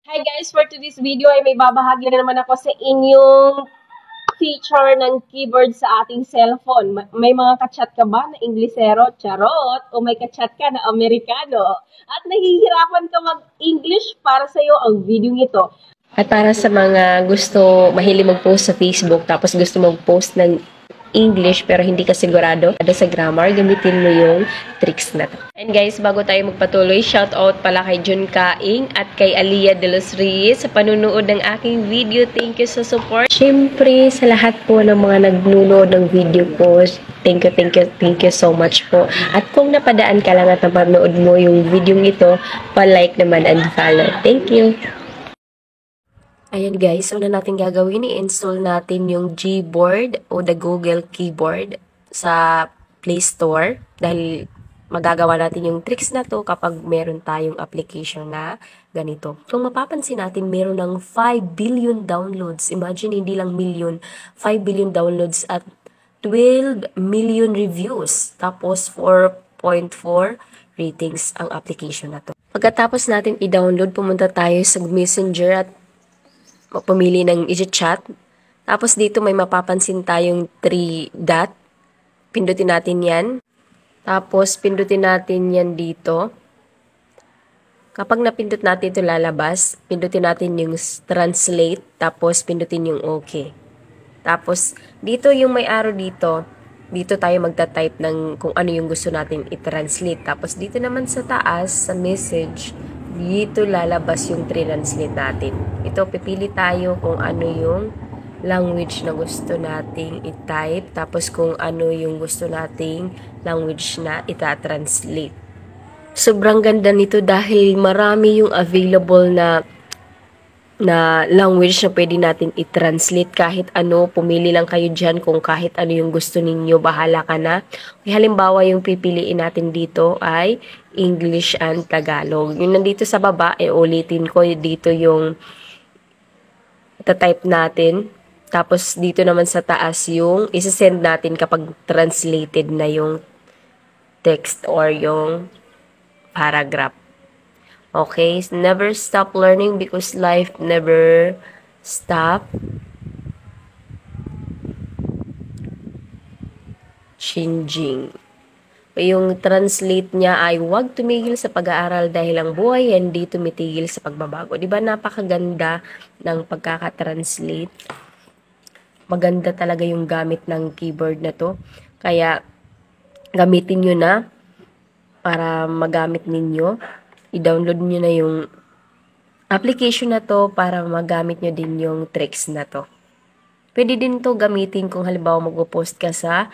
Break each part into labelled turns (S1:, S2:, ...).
S1: Hi guys, for today's video ay may babahagi na naman ako sa inyong feature ng keyboard sa ating cellphone. May mga kachat ka ba na Inglesero, charot, o may kachat ka na Amerikano at nahihirapan ka mag-English para sa iyo ang video ito.
S2: At para sa mga mahilig mag-post sa Facebook, tapos gusto mag-post ng English pero hindi ka sigurado sa grammar, gamitin mo yung tricks na to. And guys, bago tayo magpatuloy, shout out pala kay Jun Kaing at kay Aliyah de los Reyes sa panunood ng aking video. Thank you sa support. Siyempre, sa lahat po ng mga nagnunood ng video ko, thank you so much po. At kung napadaan ka lang at napanood mo yung video ito, pa-like naman and follow. Thank you. Ayan guys, una natin gagawin, i-install natin yung Gboard o the Google Keyboard sa Play Store dahil magagawa natin yung tricks na to kapag meron tayong application na ganito. Kung mapapansin natin, meron ng 5 billion downloads. Imagine, hindi lang million, 5 billion downloads at 12 million reviews. Tapos 4.4 ratings ang application na to. Pagkatapos natin i-download, pumunta tayo sa Messenger at pumili ng i-chat. Tapos dito may mapapansin tayong 3 dot. Pindutin natin yan. Tapos pindutin natin yan dito. Kapag napindot natin ito lalabas, pindutin natin yung translate. Tapos pindutin yung okay. Tapos dito yung may arrow dito. Dito tayo magta-type ng kung ano yung gusto natin i-translate. Tapos dito naman sa taas, sa message, dito lalabas yung translate natin. Ito, pipili tayo kung ano yung language na gusto nating i-type. Tapos kung ano yung gusto nating language na ita-translate. Sobrang ganda nito dahil marami yung available na language na pwede natin i-translate kahit ano. Pumili lang kayo dyan kung kahit ano yung gusto ninyo. Bahala ka na. Halimbawa, yung pipiliin natin dito ay English and Tagalog. Yung nandito sa baba, ulitin ko dito yung type natin. Tapos dito naman sa taas yung isa-send natin kapag translated na yung text or yung paragraph. Okay, never stop learning because life never stop changing. Yung translate niya ay huwag tumigil sa pag-aaral dahil ang buhay hindi tumitigil sa pagbabago. Diba napakaganda ng pagkakatranslate? Maganda talaga yung gamit ng keyboard na to. Kaya gamitin nyo na para magamit ninyo. I-download nyo na yung application na to para magamit nyo din yung tricks na to. Pwede din to gamitin kung halimbawa mag-post ka sa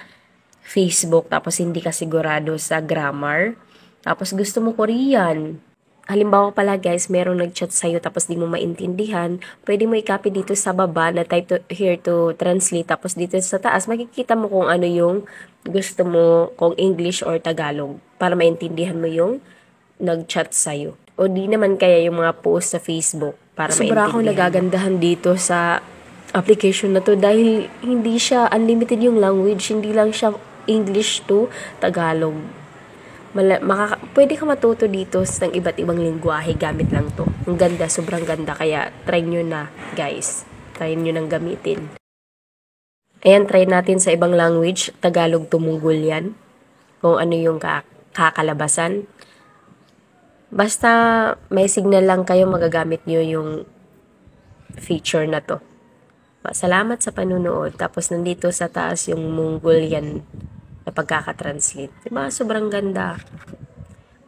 S2: Facebook tapos hindi ka sigurado sa grammar. Tapos gusto mo Korean. Halimbawa pala guys, merong nag-chat sa'yo tapos di mo maintindihan. Pwede mo i-copy dito sa baba na type here to translate. Tapos dito sa taas, makikita mo kung ano yung gusto mo, kung English or Tagalog. Para maintindihan mo yung nag-chat sa'yo. O di naman kaya yung mga post sa Facebook para maintindihan. Sobra akong nagagandahan dito sa application na to dahil hindi siya unlimited yung language. Hindi lang siya English to Tagalog. Pwede ka matuto dito ng iba't ibang lingwahe gamit lang to. Ang ganda, sobrang ganda. Kaya try nyo na guys. Try nyo nang gamitin. Ayan, try natin sa ibang language. Tagalog tumungol yan. Kung ano yung kakalabasan. Basta may signal lang kayo, magagamit nyo yung feature na to. Salamat sa panunood. Tapos nandito sa taas yung Mongolian na pagkakatranslate. Diba? Sobrang ganda.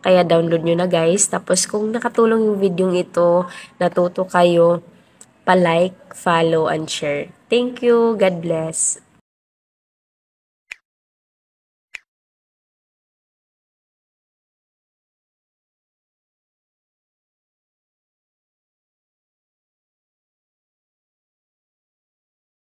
S2: Kaya download nyo na guys. Tapos kung nakatulong yung video ito, natuto kayo, pa-like, follow, and share. Thank you. God bless.